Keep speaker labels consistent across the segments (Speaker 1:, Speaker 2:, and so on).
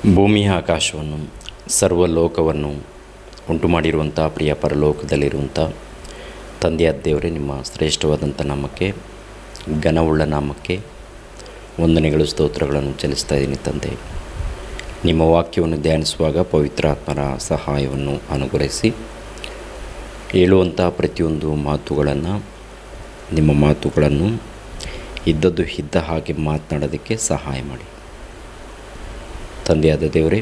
Speaker 1: ಭೂಮಿ ಆಕಾಶವನ್ನು ಸರ್ವಲೋಕವನ್ನು ಉಂಟು ಮಾಡಿರುವಂಥ ಪ್ರಿಯ ಪರಲೋಕದಲ್ಲಿರುವಂಥ ತಂದೆಯಾದ ದೇವರೇ, ನಿಮ್ಮ ಶ್ರೇಷ್ಠವಾದಂಥ ನಾಮಕ್ಕೆ, ಘನವುಳ್ಳ ನಾಮಕ್ಕೆ ವಂದನೆಗಳು ಸ್ತೋತ್ರಗಳನ್ನು ಚೆಲ್ಲಿಸ್ತಾ ಇದ್ದೀನಿ ತಂದೆ. ನಿಮ್ಮ ವಾಕ್ಯವನ್ನು ಧ್ಯಾನಿಸುವಾಗ ಪವಿತ್ರಾತ್ಮರ ಸಹಾಯವನ್ನು ಅನುಗ್ರಹಿಸಿ ಹೇಳುವಂಥ ಪ್ರತಿಯೊಂದು ಮಾತುಗಳನ್ನು, ನಿಮ್ಮ ಮಾತುಗಳನ್ನು ಇದ್ದದ್ದು ಇದ್ದ ಹಾಗೆ ಮಾತನಾಡೋದಕ್ಕೆ ಸಹಾಯ ಮಾಡಿ ತಂದೆಯಾದ ದೇವರೇ.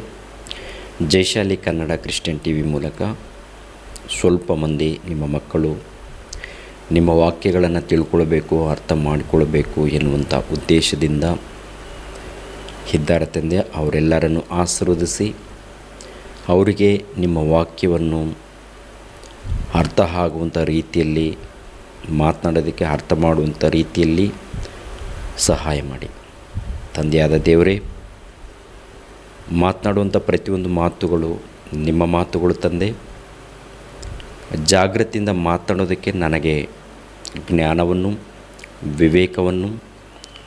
Speaker 1: ಜಯಶಾಲಿ ಕನ್ನಡ ಕ್ರಿಶ್ಚಿಯನ್ ಟಿ ವಿ ಮೂಲಕ ಸ್ವಲ್ಪ ಮಂದಿ ನಿಮ್ಮ ಮಕ್ಕಳು ನಿಮ್ಮ ವಾಕ್ಯಗಳನ್ನು ತಿಳ್ಕೊಳ್ಬೇಕು, ಅರ್ಥ ಮಾಡಿಕೊಳ್ಬೇಕು ಎನ್ನುವಂಥ ಉದ್ದೇಶದಿಂದ ಇದ್ದಾರೆ ತಂದೆ. ಅವರೆಲ್ಲರನ್ನು ಆಶೀರ್ವದಿಸಿ ಅವರಿಗೆ ನಿಮ್ಮ ವಾಕ್ಯವನ್ನು ಅರ್ಥ ಆಗುವಂಥ ರೀತಿಯಲ್ಲಿ ಮಾತನಾಡೋದಕ್ಕೆ, ಅರ್ಥ ಮಾಡುವಂಥ ರೀತಿಯಲ್ಲಿ ಸಹಾಯ ಮಾಡಿ ತಂದೆಯಾದ ದೇವರೇ. ಮಾತನಾಡುವಂಥ ಪ್ರತಿಯೊಂದು ಮಾತುಗಳು ನಿಮ್ಮ ಮಾತುಗಳು ತಂದೆ. ಜಾಗೃತಿಯಿಂದ ಮಾತನಾಡೋದಕ್ಕೆ ನನಗೆ ಜ್ಞಾನವನ್ನು, ವಿವೇಕವನ್ನು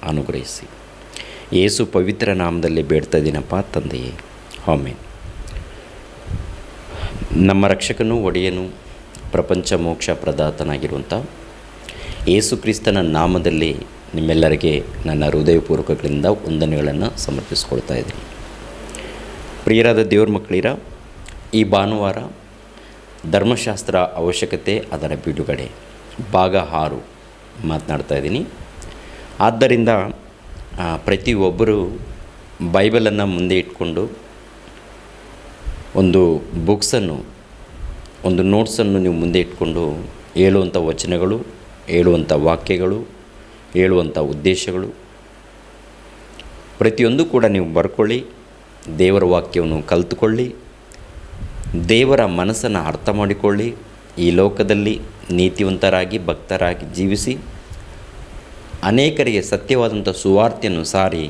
Speaker 1: ಅನುಗ್ರಹಿಸಿ ಯೇಸು ಪವಿತ್ರ ನಾಮದಲ್ಲಿ ಬೇಡ್ತಾ ಇದ್ದೀನಪ್ಪ ತಂದೆಯೇ, ಆಮೆನ್. ನಮ್ಮ ರಕ್ಷಕನು, ಒಡೆಯನು, ಪ್ರಪಂಚ ಮೋಕ್ಷ ಪ್ರದಾತನಾಗಿರುವಂಥ ಯೇಸು ಕ್ರಿಸ್ತನ ನಾಮದಲ್ಲಿ ನಿಮ್ಮೆಲ್ಲರಿಗೆ ನನ್ನ ಹೃದಯಪೂರ್ವಕಗಳಿಂದ ವಂದನೆಗಳನ್ನು ಸಮರ್ಪಿಸ್ಕೊಳ್ತಾ ಇದ್ದೀನಿ. ಪ್ರಿಯರಾದ ದೇವ್ರ ಮಕ್ಕಳಿರ, ಈ ಭಾನುವಾರ ಧರ್ಮಶಾಸ್ತ್ರ ಅವಶ್ಯಕತೆ, ಅದರ ಬಿಡುಗಡೆ ಭಾಗ 6 ಮಾತನಾಡ್ತಾ ಇದ್ದೀನಿ. ಆದ್ದರಿಂದ ಪ್ರತಿಯೊಬ್ಬರು ಬೈಬಲನ್ನು ಮುಂದೆ ಇಟ್ಕೊಂಡು ಒಂದು ಬುಕ್ಸನ್ನು, ಒಂದು ನೋಟ್ಸನ್ನು ನೀವು ಮುಂದೆ ಇಟ್ಕೊಂಡು ಹೇಳುವಂಥ ವಚನಗಳು, ಹೇಳುವಂಥ ವಾಕ್ಯಗಳು, ಹೇಳುವಂಥ ಉದ್ದೇಶಗಳು ಪ್ರತಿಯೊಂದು ಕೂಡ ನೀವು ಬರ್ಕೊಳ್ಳಿ. ದೇವರ ವಾಕ್ಯವನ್ನು ಕಲಿತುಕೊಳ್ಳಿ, ದೇವರ ಮನಸ್ಸನ್ನು ಅರ್ಥ ಮಾಡಿಕೊಳ್ಳಿ. ಈ ಲೋಕದಲ್ಲಿ ನೀತಿವಂತರಾಗಿ, ಭಕ್ತರಾಗಿ ಜೀವಿಸಿ ಅನೇಕರಿಗೆ ಸತ್ಯವಾದಂಥ ಸುವಾರ್ತೆಯನ್ನು ಸಾರಿ,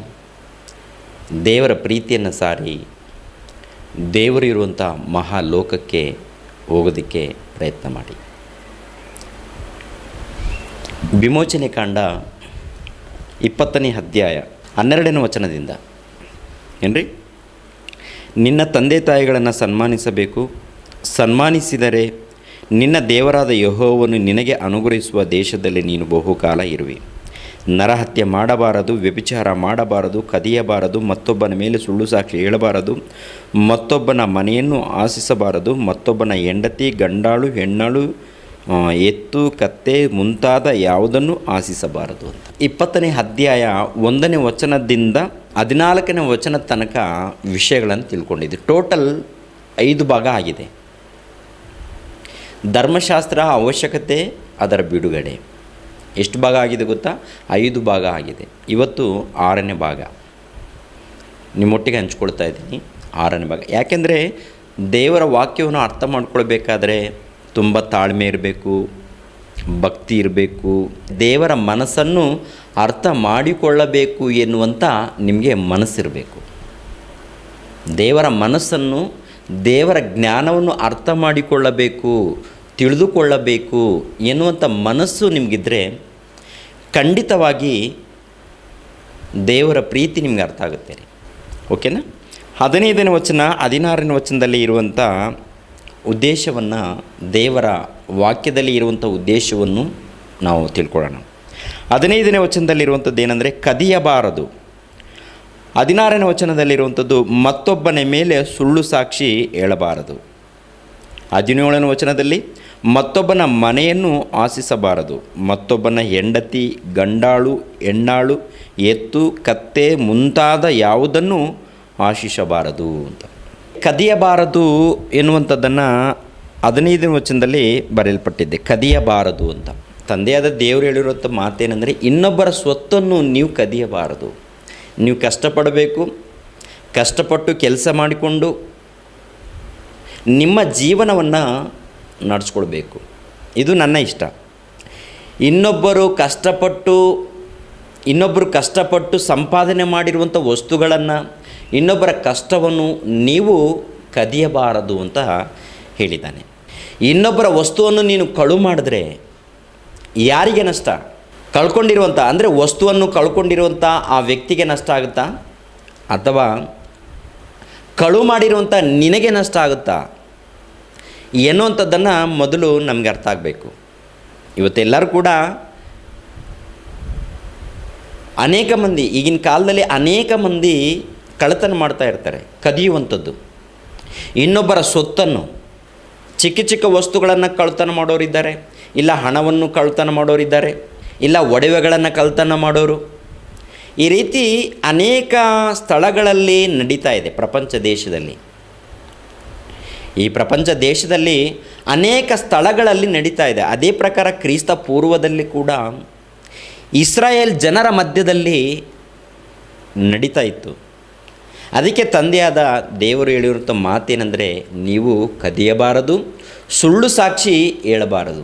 Speaker 1: ದೇವರ ಪ್ರೀತಿಯನ್ನು ಸಾರಿ, ದೇವರಿರುವಂಥ ಮಹಾಲೋಕಕ್ಕೆ ಹೋಗೋದಕ್ಕೆ ಪ್ರಯತ್ನ ಮಾಡಿ. ವಿಮೋಚನೆ ಕಾಂಡ 20ನೇ ಅಧ್ಯಾಯ 12ನೇ ವಚನದಿಂದ ಏನ್ರಿ, ನಿನ್ನ ತಂದೆ ತಾಯಿಗಳನ್ನು ಸನ್ಮಾನಿಸಬೇಕು, ಸನ್ಮಾನಿಸಿದರೆ ನಿನ್ನ ದೇವರಾದ ಯೆಹೋವನು ನಿನಗೆ ಅನುಗ್ರಹಿಸುವ ದೇಶದಲ್ಲಿ ನೀನು ಬಹುಕಾಲ ಇರುವಿ. ನರಹತ್ಯೆ ಮಾಡಬಾರದು, ವ್ಯಭಿಚಾರ ಮಾಡಬಾರದು, ಕದಿಯಬಾರದು, ಮತ್ತೊಬ್ಬನ ಮೇಲೆ ಸುಳ್ಳು ಸಾಕ್ಷಿ ಹೇಳಬಾರದು, ಮತ್ತೊಬ್ಬನ ಮನೆಯನ್ನು ಆಶಿಸಬಾರದು, ಮತ್ತೊಬ್ಬನ ಹೆಂಡತಿ, ಗಂಡಾಳು, ಹೆಣ್ಣಾಳು, ಎತ್ತು, ಕತ್ತೆ ಮುಂತಾದ ಯಾವುದನ್ನು ಆಶಿಸಬಾರದು ಅಂತ 20ನೇ ಅಧ್ಯಾಯ 1ನೇ ವಚನದಿಂದ 14ನೇ ವಚನದ ತನಕ ವಿಷಯಗಳನ್ನು ತಿಳ್ಕೊಂಡಿದ್ದೆ. ಟೋಟಲ್ 5 ಭಾಗ ಆಗಿದೆ. ಧರ್ಮಶಾಸ್ತ್ರ ಅವಶ್ಯಕತೆ, ಅದರ ಬಿಡುಗಡೆ ಎಷ್ಟು ಭಾಗ ಆಗಿದೆ ಗೊತ್ತಾ? 5 ಭಾಗ ಆಗಿದೆ. ಇವತ್ತು 6ನೇ ಭಾಗ ನಿಮ್ಮೊಟ್ಟಿಗೆ ಹಂಚ್ಕೊಳ್ತಾ ಇದ್ದೀನಿ. 6ನೇ ಭಾಗ. ಯಾಕೆಂದರೆ ದೇವರ ವಾಕ್ಯವನ್ನು ಅರ್ಥ ಮಾಡ್ಕೊಳ್ಬೇಕಾದ್ರೆ ತುಂಬ ತಾಳ್ಮೆ ಇರಬೇಕು, ಭಕ್ತಿ ಇರಬೇಕು, ದೇವರ ಮನಸ್ಸನ್ನು ಅರ್ಥ ಮಾಡಿಕೊಳ್ಳಬೇಕು ಎನ್ನುವಂಥ ನಿಮಗೆ ಮನಸ್ಸಿರಬೇಕು. ದೇವರ ಮನಸ್ಸನ್ನು, ದೇವರ ಜ್ಞಾನವನ್ನು ಅರ್ಥ ಮಾಡಿಕೊಳ್ಳಬೇಕು, ತಿಳಿದುಕೊಳ್ಳಬೇಕು ಎನ್ನುವಂಥ ಮನಸ್ಸು ನಿಮಗಿದ್ರೆ ಖಂಡಿತವಾಗಿ ದೇವರ ಪ್ರೀತಿ ನಿಮಗೆ ಅರ್ಥ ಆಗುತ್ತೆ ರೀ. ಓಕೆನಾ? 15ನೇ ವಚನ 16ನೇ ವಚನದಲ್ಲಿ ಇರುವಂಥ ಉದ್ದೇಶವನ್ನು, ದೇವರ ವಾಕ್ಯದಲ್ಲಿ ಇರುವಂಥ ಉದ್ದೇಶವನ್ನು ನಾವು ತಿಳ್ಕೊಳ್ಳೋಣ. 15ನೇ ವಚನದಲ್ಲಿರುವಂಥದ್ದು ಏನಂದರೆ ಕದಿಯಬಾರದು. 16ನೇ ವಚನದಲ್ಲಿರುವಂಥದ್ದು ಮತ್ತೊಬ್ಬನ ಮೇಲೆ ಸುಳ್ಳು ಸಾಕ್ಷಿ ಹೇಳಬಾರದು. 17ನೇ ವಚನದಲ್ಲಿ ಮತ್ತೊಬ್ಬನ ಮನೆಯನ್ನು ಆಶಿಸಬಾರದು, ಮತ್ತೊಬ್ಬನ ಹೆಂಡತಿ, ಗಂಡಾಳು, ಹೆಣ್ಣಾಳು, ಎತ್ತು, ಕತ್ತೆ ಮುಂತಾದ ಯಾವುದನ್ನು ಆಶಿಸಬಾರದು ಅಂತ. ಕದಿಯಬಾರದು ಎನ್ನುವಂಥದ್ದನ್ನು 15ನೇ ವಚನದಲ್ಲಿ ಬರೆಯಲ್ಪಟ್ಟಿದ್ದೆ. ಕದಿಯಬಾರದು ಅಂತ ತಂದೆಯಾದ ದೇವರು ಹೇಳಿರುವಂಥ ಮಾತೇನೆಂದರೆ, ಇನ್ನೊಬ್ಬರ ಸ್ವತ್ತನ್ನು ನೀವು ಕದಿಯಬಾರದು. ನೀವು ಕಷ್ಟಪಡಬೇಕು, ಕಷ್ಟಪಟ್ಟು ಕೆಲಸ ಮಾಡಿಕೊಂಡು ನಿಮ್ಮ ಜೀವನವನ್ನು ನಡೆಸ್ಕೊಳ್ಬೇಕು. ಇದು ನನ್ನ ಇಷ್ಟ. ಇನ್ನೊಬ್ಬರು ಕಷ್ಟಪಟ್ಟು ಸಂಪಾದನೆ ಮಾಡಿರುವಂಥ ವಸ್ತುಗಳನ್ನು, ಇನ್ನೊಬ್ಬರ ಕಷ್ಟವನ್ನು ನೀವು ಕದಿಯಬಾರದು ಅಂತ ಹೇಳಿದ್ದಾನೆ. ಇನ್ನೊಬ್ಬರ ವಸ್ತುವನ್ನು ನೀನು ಕಳು ಮಾಡಿದ್ರೆ ಯಾರಿಗೆ ನಷ್ಟ? ಕಳ್ಕೊಂಡಿರುವಂಥ, ಅಂದರೆ ವಸ್ತುವನ್ನು ಕಳ್ಕೊಂಡಿರುವಂಥ ಆ ವ್ಯಕ್ತಿಗೆ ನಷ್ಟ ಆಗುತ್ತಾ, ಅಥವಾ ಕಳು ಮಾಡಿರುವಂಥ ನಿನಗೆ ನಷ್ಟ ಆಗುತ್ತಾ ಎನ್ನುವಂಥದ್ದನ್ನು ಮೊದಲು ನಮಗೆ ಅರ್ಥ ಆಗಬೇಕು. ಇವತ್ತೆಲ್ಲರೂ ಕೂಡ ಅನೇಕ ಮಂದಿ ಈಗಿನ ಕಾಲದಲ್ಲಿ ಅನೇಕ ಮಂದಿ ಕಳ್ಳತನ ಮಾಡ್ತಾ ಇರ್ತಾರೆ, ಕದಿಯುವಂಥದ್ದು, ಇನ್ನೊಬ್ಬರ ಸೊತ್ತನ್ನು, ಚಿಕ್ಕ ಚಿಕ್ಕ ವಸ್ತುಗಳನ್ನು ಕಳ್ಳತನ ಮಾಡೋರಿದ್ದಾರೆ, ಇಲ್ಲ ಹಣವನ್ನು ಕಳ್ಳತನ ಮಾಡೋರಿದ್ದಾರೆ, ಇಲ್ಲ ಒಡವೆಗಳನ್ನು ಕಳ್ಳತನ ಮಾಡೋರು. ಈ ರೀತಿ ಅನೇಕ ಸ್ಥಳಗಳಲ್ಲಿ ನಡೀತಾ ಇದೆ ಪ್ರಪಂಚ ದೇಶದಲ್ಲಿ. ಈ ಪ್ರಪಂಚ ದೇಶದಲ್ಲಿ ಅನೇಕ ಸ್ಥಳಗಳಲ್ಲಿ ನಡೀತಾ ಇದೆ. ಅದೇ ಪ್ರಕಾರ ಕ್ರಿಸ್ತ ಪೂರ್ವದಲ್ಲಿ ಕೂಡ ಇಸ್ರಾಯೇಲ್ ಜನರ ಮಧ್ಯದಲ್ಲಿ ನಡೀತಾ ಇತ್ತು. ಅದಕ್ಕೆ ತಂದೆಯಾದ ದೇವರು ಹೇಳಿರುವಂಥ ಮಾತೇನೆಂದರೆ, ನೀವು ಕದಿಯಬಾರದು, ಸುಳ್ಳು ಸಾಕ್ಷಿ ಹೇಳಬಾರದು.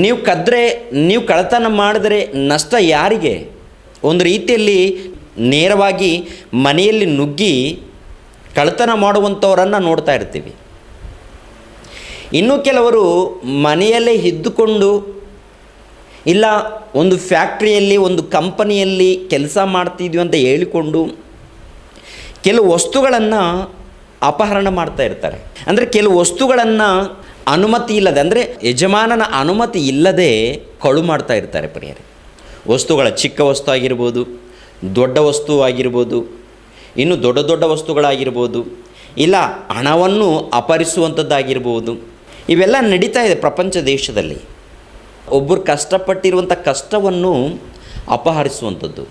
Speaker 1: ನೀವು ಕದ್ದರೆ, ನೀವು ಕಳ್ಳತನ ಮಾಡಿದರೆ ನಷ್ಟ ಯಾರಿಗೆ? ಒಂದು ರೀತಿಯಲ್ಲಿ ನೇರವಾಗಿ ಮನೆಯಲ್ಲಿ ನುಗ್ಗಿ ಕಳ್ಳತನ ಮಾಡುವಂಥವರನ್ನು ನೋಡ್ತಾ ಇರ್ತೀವಿ. ಇನ್ನು ಕೆಲವರು ಮನೆಯಲ್ಲೇ ಇದ್ದುಕೊಂಡು, ಇಲ್ಲ ಒಂದು ಫ್ಯಾಕ್ಟ್ರಿಯಲ್ಲಿ, ಒಂದು ಕಂಪನಿಯಲ್ಲಿ ಕೆಲಸ ಮಾಡ್ತಿದ್ವಿ ಅಂತ ಹೇಳಿಕೊಂಡು ಕೆಲವು ವಸ್ತುಗಳನ್ನು ಅಪಹರಣ ಮಾಡ್ತಾ ಇರ್ತಾರೆ. ಅಂದರೆ ಕೆಲವು ವಸ್ತುಗಳನ್ನು ಅನುಮತಿ ಇಲ್ಲದೆ, ಅಂದರೆ ಯಜಮಾನನ ಅನುಮತಿ ಇಲ್ಲದೆ ಕಳು ಮಾಡ್ತಾ ಇರ್ತಾರೆ ಪ್ರಿಯರೇ. ವಸ್ತುಗಳ ಚಿಕ್ಕ ವಸ್ತು ಆಗಿರ್ಬೋದು, ದೊಡ್ಡ ವಸ್ತು ಆಗಿರ್ಬೋದು, ಇನ್ನು ದೊಡ್ಡ ದೊಡ್ಡ ವಸ್ತುಗಳಾಗಿರ್ಬೋದು, ಇಲ್ಲ ಹಣವನ್ನು ಅಪಹರಿಸುವಂಥದ್ದಾಗಿರ್ಬೋದು. ಇವೆಲ್ಲ ನಡೀತಾ ಇದೆ ಪ್ರಪಂಚ ದೇಶದಲ್ಲಿ. ಒಬ್ಬರು ಕಷ್ಟಪಟ್ಟಿರುವಂಥ ಕಷ್ಟವನ್ನು ಅಪಹರಿಸುವಂಥದ್ದು,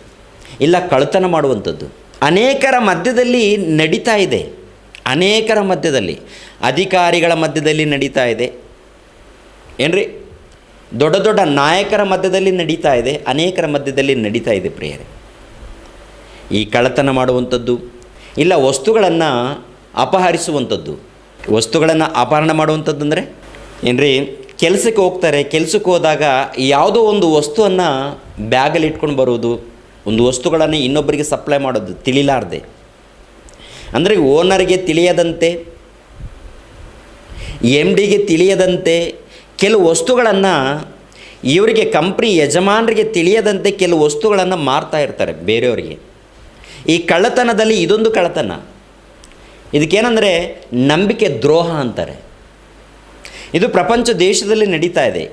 Speaker 1: ಇಲ್ಲ ಕಳ್ಳತನ ಮಾಡುವಂಥದ್ದು ಅನೇಕರ ಮಧ್ಯದಲ್ಲಿ ನಡೀತಾ ಇದೆ. ಅನೇಕರ ಮಧ್ಯದಲ್ಲಿ, ಅಧಿಕಾರಿಗಳ ಮಧ್ಯದಲ್ಲಿ ನಡೀತಾ ಇದೆ ಏನ್ರಿ, ದೊಡ್ಡ ದೊಡ್ಡ ನಾಯಕರ ಮಧ್ಯದಲ್ಲಿ ನಡೀತಾ ಇದೆ, ಅನೇಕರ ಮಧ್ಯದಲ್ಲಿ ನಡೀತಾ ಇದೆ ಪ್ರಿಯರೇ. ಈ ಕಳ್ಳತನ ಮಾಡುವಂಥದ್ದು, ಇಲ್ಲ ವಸ್ತುಗಳನ್ನು ಅಪಹರಿಸುವಂಥದ್ದು. ವಸ್ತುಗಳನ್ನು ಅಪಹರಣ ಮಾಡುವಂಥದ್ದು ಅಂದರೆ ಏನ್ರಿ, ಕೆಲಸಕ್ಕೆ ಹೋಗ್ತಾರೆ, ಕೆಲಸಕ್ಕೆ ಹೋದಾಗ ಯಾವುದೋ ಒಂದು ವಸ್ತುವನ್ನು ಬ್ಯಾಗಲ್ಲಿ ಇಟ್ಕೊಂಡು ಬರೋದು, ಒಂದು ವಸ್ತುಗಳನ್ನು ಇನ್ನೊಬ್ಬರಿಗೆ ಸಪ್ಲೈ ಮಾಡೋದು ತಿಳಿಲಾರ್ದೆ, ಅಂದರೆ ಓನರ್ಗೆ ತಿಳಿಯದಂತೆ, MDಗೆ ತಿಳಿಯದಂತೆ ಕೆಲವು ವಸ್ತುಗಳನ್ನು, ಇವರಿಗೆ ಕಂಪ್ನಿ ಯಜಮಾನರಿಗೆ ತಿಳಿಯದಂತೆ ಕೆಲವು ವಸ್ತುಗಳನ್ನು ಮಾರ್ತಾ ಇರ್ತಾರೆ ಬೇರೆಯವರಿಗೆ. ಈ ಕಳ್ಳತನದಲ್ಲಿ ಇದೊಂದು ಕಳ್ಳತನ. ಇದಕ್ಕೇನೆಂದರೆ ನಂಬಿಕೆ ದ್ರೋಹ ಅಂತಾರೆ. ಇದು ಪ್ರಪಂಚ ದೇಶದಲ್ಲಿ ನಡೀತಾ ಇದೆ.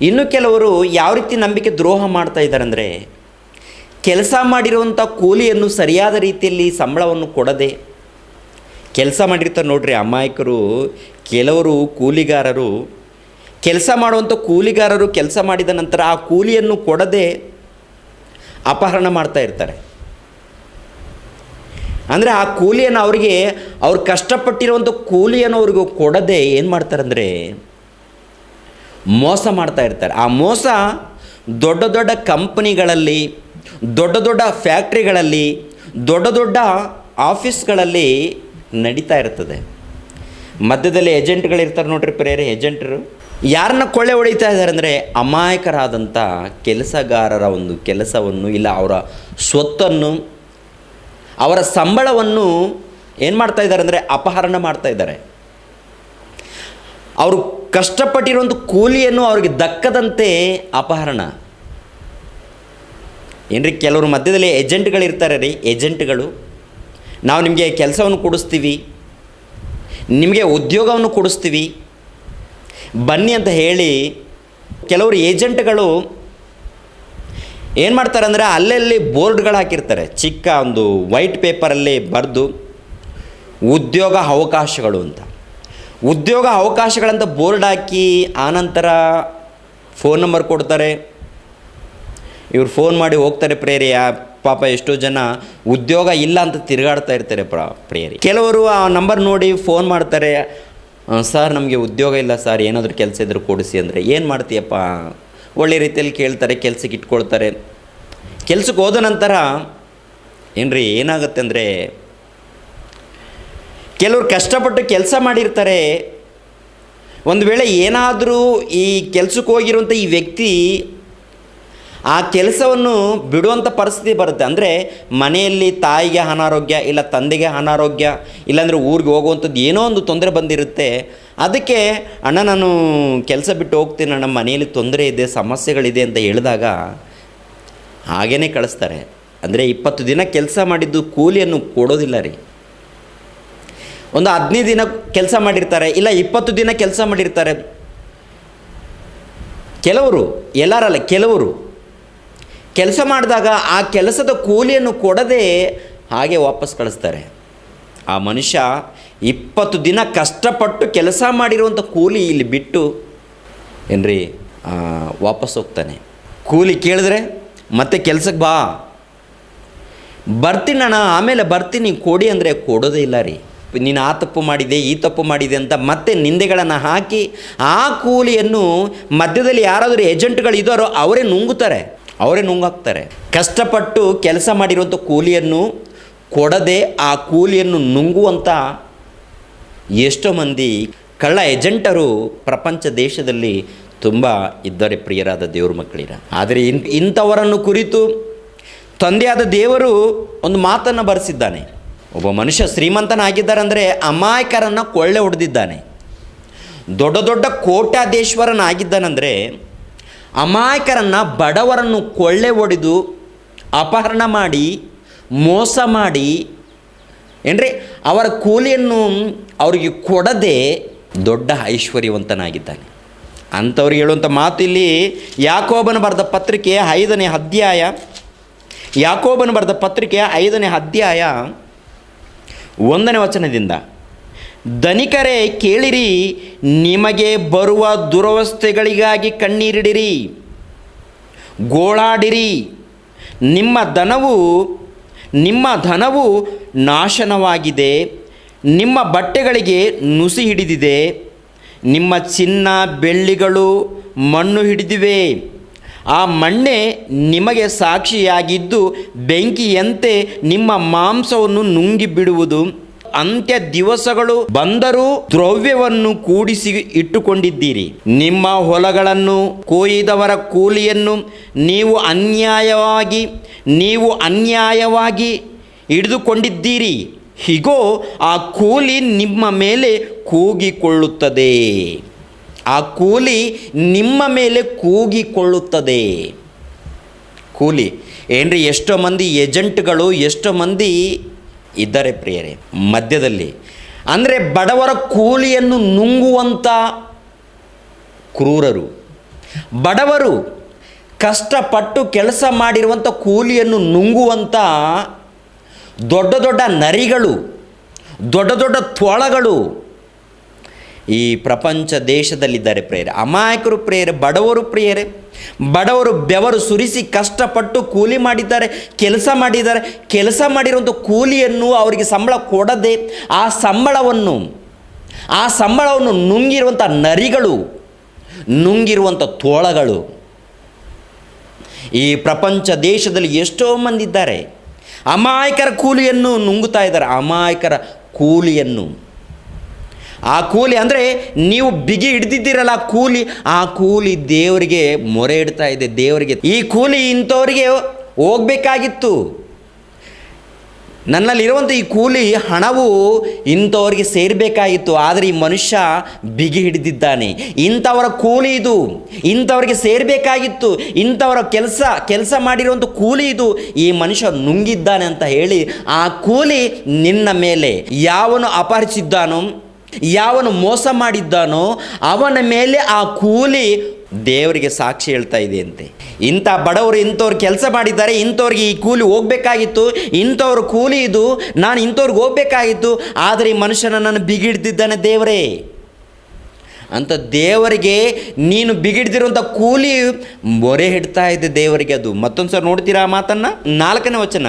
Speaker 1: ಇನ್ನು ಕೆಲವರು ಯಾವ ರೀತಿ ನಂಬಿಕೆ ದ್ರೋಹ ಮಾಡ್ತಾ ಇದ್ದಾರೆ ಅಂದರೆ, ಕೆಲಸ ಮಾಡಿರುವಂಥ ಕೂಲಿಯನ್ನು ಸರಿಯಾದ ರೀತಿಯಲ್ಲಿ ಸಂಬಳವನ್ನು ಕೊಡದೆ ಕೆಲಸ ಮಾಡಿರ್ತಾರೆ ನೋಡ್ರಿ ಅಮಾಯಕರು. ಕೆಲವರು ಕೂಲಿಗಾರರು ಕೆಲಸ ಮಾಡುವಂಥ ಕೂಲಿಗಾರರು ಕೆಲಸ ಮಾಡಿದ ನಂತರ ಆ ಕೂಲಿಯನ್ನು ಕೊಡದೆ ಅಪಹರಣ ಮಾಡ್ತಾ ಇರ್ತಾರೆ. ಅಂದರೆ ಆ ಕೂಲಿಯನ್ನು ಅವರಿಗೆ, ಅವ್ರು ಕಷ್ಟಪಟ್ಟಿರುವಂಥ ಕೂಲಿಯನ್ನು ಅವ್ರಿಗೆ ಕೊಡದೆ ಏನು ಮಾಡ್ತಾರಂದರೆ ಮೋಸ ಮಾಡ್ತಾ ಇರ್ತಾರೆ. ಆ ಮೋಸ ದೊಡ್ಡ ದೊಡ್ಡ ಕಂಪನಿಗಳಲ್ಲಿ, ದೊಡ್ಡ ದೊಡ್ಡ ಫ್ಯಾಕ್ಟ್ರಿಗಳಲ್ಲಿ, ದೊಡ್ಡ ದೊಡ್ಡ ಆಫೀಸ್ಗಳಲ್ಲಿ ನಡೀತಾ ಇರ್ತದೆ. ಮಧ್ಯದಲ್ಲಿ ಏಜೆಂಟ್ಗಳಿರ್ತಾರೆ ನೋಡ್ರಿ ಪ್ರಿಯರೇ. ಏಜೆಂಟರು ಯಾರನ್ನ ಕೊಳ್ಳೆ ಹೊಡಿತಾ ಇದ್ದಾರೆ ಅಂದರೆ, ಅಮಾಯಕರಾದಂಥ ಕೆಲಸಗಾರರ ಒಂದು ಕೆಲಸವನ್ನು, ಇಲ್ಲ ಅವರ ಸ್ವತ್ತನ್ನು, ಅವರ ಸಂಬಳವನ್ನು ಏನು ಮಾಡ್ತಾ ಇದ್ದಾರೆ ಅಂದರೆ ಅಪಹರಣ ಮಾಡ್ತಾ ಇದ್ದಾರೆ. ಅವರು ಕಷ್ಟಪಟ್ಟಿರುವಂಥ ಕೂಲಿಯನ್ನು ಅವ್ರಿಗೆ ದಕ್ಕದಂತೆ ಅಪಹರಣ ಏನ್ರಿ. ಕೆಲವರು ಮಧ್ಯದಲ್ಲಿ ಏಜೆಂಟ್ಗಳಿರ್ತಾರೆ ರೀ. ಏಜೆಂಟ್ಗಳು, ನಾವು ನಿಮಗೆ ಕೆಲಸವನ್ನು ಕೊಡಿಸ್ತೀವಿ, ನಿಮಗೆ ಉದ್ಯೋಗವನ್ನು ಕೊಡಿಸ್ತೀವಿ ಬನ್ನಿ ಅಂತ ಹೇಳಿ ಕೆಲವರು ಏಜೆಂಟ್ಗಳು ಏನು ಮಾಡ್ತಾರೆ ಅಂದರೆ ಅಲ್ಲಲ್ಲಿ ಬೋರ್ಡ್ಗಳು ಹಾಕಿರ್ತಾರೆ. ಚಿಕ್ಕ ಒಂದು ವೈಟ್ ಪೇಪರಲ್ಲಿ ಬರೆದು ಉದ್ಯೋಗ ಅವಕಾಶಗಳು ಅಂತ, ಉದ್ಯೋಗ ಅವಕಾಶಗಳಂತ ಬೋರ್ಡ್ ಹಾಕಿ ಆನಂತರ ಫೋನ್ ನಂಬರ್ ಕೊಡ್ತಾರೆ. ಇವ್ರು ಫೋನ್ ಮಾಡಿ ಹೋಗ್ತಾರೆ ಪ್ರೇರಿ. ಪಾಪ ಎಷ್ಟೋ ಜನ ಉದ್ಯೋಗ ಇಲ್ಲ ಅಂತ ತಿರುಗಾಡ್ತಾ ಇರ್ತಾರೆ ಪ್ರೇರಿ. ಕೆಲವರು ಆ ನಂಬರ್ ನೋಡಿ ಫೋನ್ ಮಾಡ್ತಾರೆ, ಸರ್ ನಮಗೆ ಉದ್ಯೋಗ ಇಲ್ಲ ಸರ್, ಏನಾದರೂ ಕೆಲಸ ಇದ್ದರೂ ಕೊಡಿಸಿ ಅಂದರೆ. ಏನು ಮಾಡ್ತೀಯಪ್ಪ, ಒಳ್ಳೆ ರೀತಿಯಲ್ಲಿ ಕೇಳ್ತಾರೆ, ಕೆಲಸಕ್ಕೆ ಇಟ್ಕೊಳ್ತಾರೆ. ಕೆಲಸಕ್ಕೆ ಹೋದ ನಂತರ ಏನ್ರಿ ಏನಾಗುತ್ತೆ ಅಂದರೆ, ಕೆಲವರು ಕಷ್ಟಪಟ್ಟು ಕೆಲಸ ಮಾಡಿರ್ತಾರೆ. ಒಂದು ವೇಳೆ ಏನಾದರೂ ಈ ಕೆಲಸಕ್ಕೆ ಹೋಗಿರುವಂಥ ಈ ವ್ಯಕ್ತಿ ಆ ಕೆಲಸವನ್ನು ಬಿಡುವಂಥ ಪರಿಸ್ಥಿತಿ ಬರುತ್ತೆ. ಅಂದರೆ ಮನೆಯಲ್ಲಿ ತಾಯಿಗೆ ಅನಾರೋಗ್ಯ, ಇಲ್ಲ ತಂದೆಗೆ ಅನಾರೋಗ್ಯ, ಇಲ್ಲಾಂದರೆ ಊರಿಗೆ ಹೋಗುವಂಥದ್ದು ಏನೋ ಒಂದು ತೊಂದರೆ ಬಂದಿರುತ್ತೆ. ಅದಕ್ಕೆ ಅಣ್ಣ ನಾನು ಕೆಲಸ ಬಿಟ್ಟು ಹೋಗ್ತೀನಿ, ಅಣ್ಣ ಮನೆಯಲ್ಲಿ ತೊಂದರೆ ಇದೆ, ಸಮಸ್ಯೆಗಳಿದೆ ಅಂತ ಹೇಳಿದಾಗ ಹಾಗೇ ಕಳಿಸ್ತಾರೆ. ಅಂದರೆ 20 ದಿನ ಕೆಲಸ ಮಾಡಿದ್ದು ಕೂಲಿಯನ್ನು ಕೊಡೋದಿಲ್ಲ ರೀ. ಒಂದು 15 ದಿನ ಕೆಲಸ ಮಾಡಿರ್ತಾರೆ, ಇಲ್ಲ 20 ದಿನ ಕೆಲಸ ಮಾಡಿರ್ತಾರೆ. ಕೆಲವರು, ಎಲ್ಲರಲ್ಲ, ಕೆಲವರು ಕೆಲಸ ಮಾಡಿದಾಗ ಆ ಕೆಲಸದ ಕೂಲಿಯನ್ನು ಕೊಡದೆ ಹಾಗೆ ವಾಪಸ್ ಕಳಿಸ್ತಾರೆ. ಆ ಮನುಷ್ಯ 20 ದಿನ ಕಷ್ಟಪಟ್ಟು ಕೆಲಸ ಮಾಡಿರುವಂಥ ಕೂಲಿ ಇಲ್ಲಿ ಬಿಟ್ಟು ಏನ್ರಿ ವಾಪಸ್ ಹೋಗ್ತಾನೆ. ಕೂಲಿ ಕೇಳಿದ್ರೆ ಮತ್ತೆ ಕೆಲಸಕ್ಕೆ ಬಾ, ಬರ್ತೀನಣ್ಣ, ಆಮೇಲೆ ಬರ್ತೀನಿ ಕೊಡಿ ಅಂದರೆ ಕೊಡೋದೇ ಇಲ್ಲ ರೀ. ನೀನು ಆ ತಪ್ಪು ಮಾಡಿದೆ, ಈ ತಪ್ಪು ಮಾಡಿದೆ ಅಂತ ಮತ್ತೆ ನಿಂದೆಗಳನ್ನು ಹಾಕಿ ಆ ಕೂಲಿಯನ್ನು ಮಧ್ಯದಲ್ಲಿ ಯಾರಾದರೂ ಏಜೆಂಟ್ಗಳು ಇದ್ದಾರೋ ಅವರೇ ನುಂಗಾಕ್ತಾರೆ. ಕಷ್ಟಪಟ್ಟು ಕೆಲಸ ಮಾಡಿರುವಂಥ ಕೂಲಿಯನ್ನು ಕೊಡದೆ ಆ ಕೂಲಿಯನ್ನು ನುಂಗುವಂಥ ಎಷ್ಟೋ ಮಂದಿ ಕಳ್ಳ ಏಜೆಂಟರು ಪ್ರಪಂಚ ದೇಶದಲ್ಲಿ ತುಂಬ ಇದ್ದಾರೆ ಪ್ರಿಯರಾದ ದೇವ್ರ ಮಕ್ಕಳಿರ. ಆದರೆ ಇಂಥವರನ್ನು ಕುರಿತು ತಂದೆಯಾದ ದೇವರು ಒಂದು ಮಾತನ್ನು ಬರೆಸಿದ್ದಾನೆ. ಒಬ್ಬ ಮನುಷ್ಯ ಶ್ರೀಮಂತನಾಗಿದ್ದಾರೆಂದರೆ ಅಮಾಯಕರನ್ನು ಕೊಳ್ಳೆ ಹೊಡೆದಿದ್ದಾನೆ. ದೊಡ್ಡ ದೊಡ್ಡ ಕೋಟ್ಯಾಧೀಶ್ವರನಾಗಿದ್ದಾನೆಂದರೆ ಅಮಾಯಕರನ್ನು, ಬಡವರನ್ನು ಕೊಳ್ಳೆ ಹೊಡೆದು ಅಪಹರಣ ಮಾಡಿ ಮೋಸ ಮಾಡಿ ಏನ್ರಿ ಅವರ ಕೂಲಿಯನ್ನು ಅವರಿಗೆ ಕೊಡದೆ ದೊಡ್ಡ ಐಶ್ವರ್ಯವಂತನಾಗಿದ್ದಾನೆ. ಅಂಥವ್ರಿಗೆ ಹೇಳುವಂಥ ಮಾತು ಇಲ್ಲಿ ಯಾಕೋಬನ ಬರೆದ ಪತ್ರಿಕೆ 5ನೇ ಅಧ್ಯಾಯ, ಯಾಕೋಬನ ಬರೆದ ಪತ್ರಿಕೆ 5ನೇ ಅಧ್ಯಾಯ 1ನೇ ವಚನದಿಂದ, ಧನಿಕರೇ ಕೇಳಿರಿ, ನಿಮಗೆ ಬರುವ ದುರವಸ್ಥೆಗಳಿಗಾಗಿ ಕಣ್ಣೀರಿಡಿರಿ, ಗೋಳಾಡಿರಿ. ನಿಮ್ಮ ಧನವು ನಾಶನವಾಗಿದೆ, ನಿಮ್ಮ ಬಟ್ಟೆಗಳಿಗೆ ನುಸಿ ಹಿಡಿದಿದೆ, ನಿಮ್ಮ ಚಿನ್ನ ಬೆಳ್ಳಿಗಳು ಮಣ್ಣು ಹಿಡಿದಿವೆ. ಆ ಮಣ್ಣೆ ನಿಮಗೆ ಸಾಕ್ಷಿಯಾಗಿದ್ದು ಬೆಂಕಿಯಂತೆ ನಿಮ್ಮ ಮಾಂಸವನ್ನು ನುಂಗಿ ಬಿಡುವುದು. ಅಂತ್ಯ ದಿವಸಗಳು ಬಂದರೂ ದ್ರವ್ಯವನ್ನು ಕೂಡಿಸಿ ಇಟ್ಟುಕೊಂಡಿದ್ದೀರಿ. ನಿಮ್ಮ ಹೊಲಗಳನ್ನು ಕೊಯ್ದವರ ಕೂಲಿಯನ್ನು ನೀವು ಅನ್ಯಾಯವಾಗಿ ಹಿಡಿದುಕೊಂಡಿದ್ದೀರಿ. ಹೀಗೋ ಆ ಕೂಲಿ ನಿಮ್ಮ ಮೇಲೆ ಕೂಗಿಕೊಳ್ಳುತ್ತದೆ. ಆ ಕೂಲಿ ನಿಮ್ಮ ಮೇಲೆ ಕೂಗಿಕೊಳ್ಳುತ್ತದೆ. ಕೂಲಿ ಏನ್ರಿ, ಎಷ್ಟೋ ಮಂದಿ ಏಜೆಂಟ್ಗಳು, ಎಷ್ಟೋ ಮಂದಿ ಇದ್ದಾರೆ ಪ್ರಿಯರೇ ಮಧ್ಯದಲ್ಲಿ. ಅಂದರೆ ಬಡವರ ಕೂಲಿಯನ್ನು ನುಂಗುವಂಥ ಕ್ರೂರರು, ಬಡವರು ಕಷ್ಟಪಟ್ಟು ಕೆಲಸ ಮಾಡಿರುವಂಥ ಕೂಲಿಯನ್ನು ನುಂಗುವಂಥ ದೊಡ್ಡ ದೊಡ್ಡ ನರಿಗಳು, ದೊಡ್ಡ ದೊಡ್ಡ ತೊಳಗಳು ಈ ಪ್ರಪಂಚ ದೇಶದಲ್ಲಿದ್ದಾರೆ ಪ್ರಿಯರೇ. ಅಮಾಯಕರು ಪ್ರಿಯರೇ, ಬಡವರು ಪ್ರಿಯರೇ, ಬಡವರು ಬೆವರು ಸುರಿಸಿ ಕಷ್ಟಪಟ್ಟು ಕೂಲಿ ಮಾಡಿದ್ದಾರೆ, ಕೆಲಸ ಮಾಡಿರುವಂಥ ಕೂಲಿಯನ್ನು ಅವರಿಗೆ ಸಂಬಳ ಕೊಡದೆ ಆ ಸಂಬಳವನ್ನು ನುಂಗಿರುವಂಥ ನರಿಗಳು, ನುಂಗಿರುವಂಥ ತೋಳಗಳು ಈ ಪ್ರಪಂಚ ದೇಶದಲ್ಲಿ ಎಷ್ಟೋ ಮಂದಿ ಇದ್ದಾರೆ. ಅಮಾಯಕರ ಕೂಲಿಯನ್ನು ನುಂಗುತ್ತಾ ಇದ್ದಾರೆ, ಅಮಾಯಕರ ಕೂಲಿಯನ್ನು. ಆ ಕೂಲಿ ಅಂದರೆ ನೀವು ಬಿಗಿ ಹಿಡ್ದಿದ್ದೀರಲ್ಲ ಆ ಕೂಲಿ ದೇವರಿಗೆ ಮೊರೆ ಇಡ್ತಾ ಇದೆ. ದೇವರಿಗೆ ಈ ಕೂಲಿ ಇಂಥವ್ರಿಗೆ ಹೋಗಬೇಕಾಗಿತ್ತು. ನನ್ನಲ್ಲಿರುವಂಥ ಈ ಕೂಲಿ ಹಣವು ಇಂಥವ್ರಿಗೆ ಸೇರಬೇಕಾಗಿತ್ತು. ಆದರೆ ಈ ಮನುಷ್ಯ ಬಿಗಿ ಹಿಡಿದಿದ್ದಾನೆ. ಇಂಥವರ ಕೂಲಿ ಇದು, ಇಂಥವ್ರಿಗೆ ಸೇರಬೇಕಾಗಿತ್ತು. ಇಂಥವರ ಕೆಲಸ ಮಾಡಿರುವಂಥ ಕೂಲಿ ಇದು, ಈ ಮನುಷ್ಯ ನುಂಗಿದ್ದಾನೆ ಅಂತ ಹೇಳಿ ಆ ಕೂಲಿ ನಿನ್ನ ಮೇಲೆ ಯಾವನು ಅಪಹರಿಸಿದ್ದಾನೋ, ಯಾವನು ಮೋಸ ಮಾಡಿದ್ದಾನೋ ಅವನ ಮೇಲೆ ಆ ಕೂಲಿ ದೇವರಿಗೆ ಸಾಕ್ಷಿ ಹೇಳ್ತಾ ಇದೆ ಅಂತೆ. ಇಂಥ ಬಡವರು ಇಂಥವ್ರು ಕೆಲಸ ಮಾಡಿದ್ದಾರೆ, ಇಂಥವ್ರಿಗೆ ಈ ಕೂಲಿ ಹೋಗಬೇಕಾಗಿತ್ತು, ಇಂಥವ್ರ ಕೂಲಿ ಇದು, ನಾನು ಇಂಥವ್ರಿಗೆ ಹೋಗಬೇಕಾಗಿತ್ತು. ಆದರೆ ಈ ಮನುಷ್ಯನ ನಾನು ಬಿಗಿಡ್ದಿದ್ದಾನೆ ದೇವರೇ ಅಂತ ದೇವರಿಗೆ ನೀನು ಬಿಗಿಡ್ದಿರುವಂಥ ಕೂಲಿ ಮೊರೆ ಹಿಡ್ತಾ ಇದೆ ದೇವರಿಗೆ. ಅದು ಮತ್ತೊಂದು ಸಲ ನೋಡ್ತೀರಾ ಆ ಮಾತನ್ನು, 4ನೇ ವಚನ,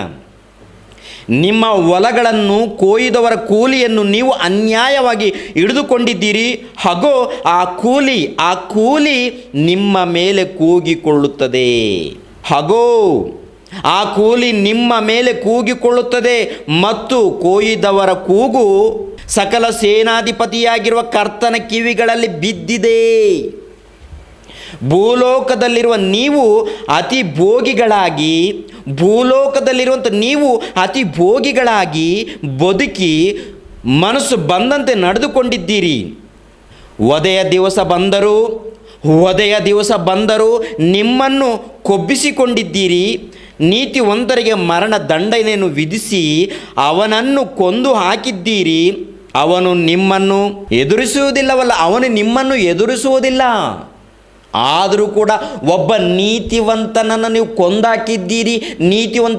Speaker 1: ನಿಮ್ಮ ಹೊಲಗಳನ್ನು ಕೊಯ್ದವರ ಕೂಲಿಯನ್ನು ನೀವು ಅನ್ಯಾಯವಾಗಿ ಹಿಡಿದುಕೊಂಡಿದ್ದೀರಿ. ಹಾಗೋ ಆ ಕೂಲಿ ನಿಮ್ಮ ಮೇಲೆ ಕೂಗಿಕೊಳ್ಳುತ್ತದೆ. ಹಾಗೋ ಆ ಕೂಲಿ ನಿಮ್ಮ ಮೇಲೆ ಕೂಗಿಕೊಳ್ಳುತ್ತದೆ ಮತ್ತು ಕೊಯ್ದವರ ಕೂಗು ಸಕಲ ಸೇನಾಧಿಪತಿಯಾಗಿರುವ ಕರ್ತನ ಕಿವಿಗಳಲ್ಲಿ ಬಿದ್ದಿದೆ. ಭೂಲೋಕದಲ್ಲಿರುವ ನೀವು ಅತಿ ಭೋಗಿಗಳಾಗಿ ಬದುಕಿ ಮನಸ್ಸು ಬಂದಂತೆ ನಡೆದುಕೊಂಡಿದ್ದೀರಿ. ವಧೆಯ ದಿವಸ ಬಂದರೂ ನಿಮ್ಮನ್ನು ಕೊಬ್ಬಿಸಿಕೊಂಡಿದ್ದೀರಿ. ನೀತಿವಂತರಿಗೆ ಮರಣ ದಂಡನೆಯನ್ನು ವಿಧಿಸಿ ಅವನನ್ನು ಕೊಂದು ಹಾಕಿದ್ದೀರಿ. ಅವನು ನಿಮ್ಮನ್ನು ಎದುರಿಸುವುದಿಲ್ಲವಲ್ಲ, ಅವನು ನಿಮ್ಮನ್ನು ಎದುರಿಸುವುದಿಲ್ಲ. ಆದರೂ ಕೂಡ ಒಬ್ಬ ನೀತಿವಂತನನ್ನು ನೀವು ಕೊಂದಾಕಿದ್ದೀರಿ. ನೀತಿವಂತ